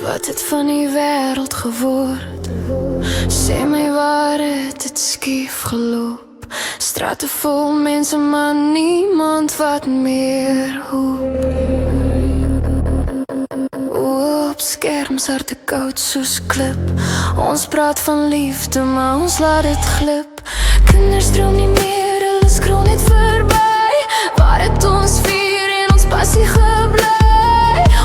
Wat het van die wêreld geword? Sê my waar het dit skief geloop? Strate vol mense, maar niemand wat meer hoop. Op skerms harte koud soos klip. Ons praat van liefde, maar ons laat dit glip. Kinders droom nie meer, hulle scroll net verby. Waar het ons vier en ons passie gebly?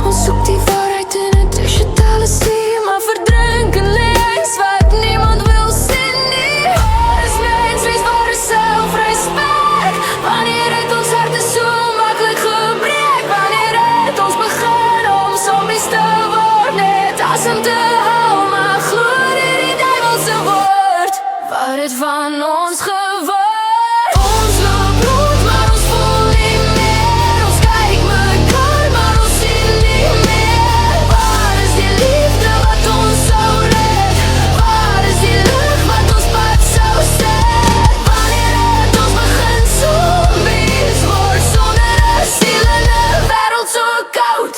Ons soek die waarheid in 'n digitale see, maar verdrink in lens wat niemand wil sien nie. Waar is mens, wees waar is selfrespek? Wanneer het ons harte so maklik gebreek? Wanneer het ons begin om zombies te word? Net asem te hou, maar glo in die duivelse woord. Wat het van ons geword? Ons loop rond, maar ons voel nie meer. Ons kyk mekaar, maar ons sien nie meer. Waar is die liefde wat ons sou red? Waar is die lig wat ons pad sou set? Wanneer het ons begin zombies word sonder 'n siel in 'n wêreld so koud?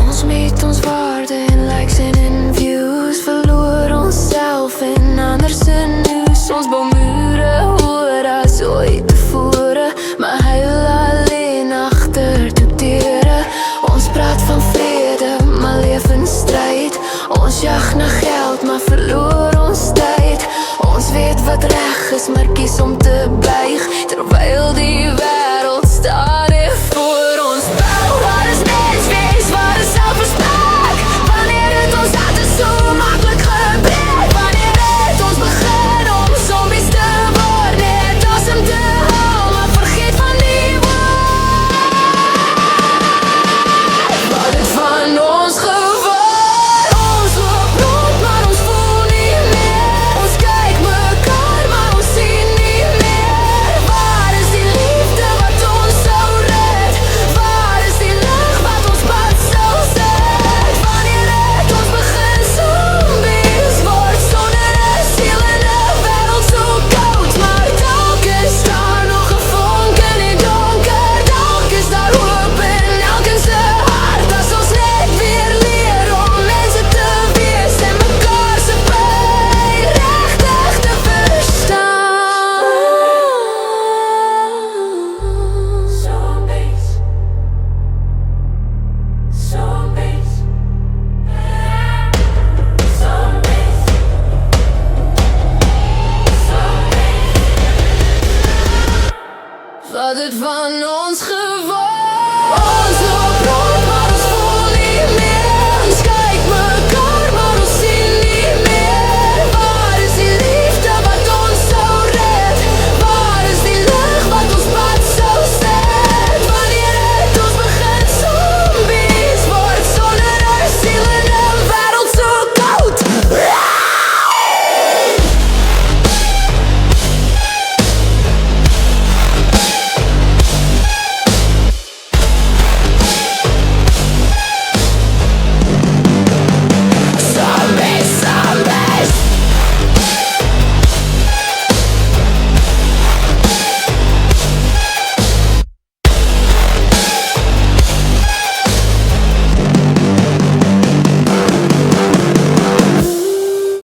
Ons meet ons waarde in likes en in views, verloor onsself in ander se nuus. Ons bou mure hoër as ooit tevore, maar huil alleen agter die deure. Ons praat van vrede, maar leef in stryd. Ons jag na geld, maar verloor ons tyd. Ons weet wat reg is, maar kies om te buig, terwyl die wêreld stadig voor ons buig. Waar is mens, wees waar is selfrespek? Wanneer het ons harte so maklik gebreek? Wanneer het ons begin om zombies te word? Net asem te hou, maar vergeet van die woord. Wat het van ons geword? Ons loop rond, maar ons voel nie meer. Ons kyk mekaar, maar ons sien nie meer. Waar is die liefde wat ons sou red? Waar is die lig wat ons pad sou set? Wanneer het ons begin zombies word sonder 'n siel in 'n wêreld so koud? Maar dalk is daar nog 'n vonk in die donker. Dalk is daar hoop in elkeen se hart. As ons net weer leer om mense te wees en mekaar se pyn regtig te verstaan. Zombies. Zombies. Zombies. Zombies. Wat het van ons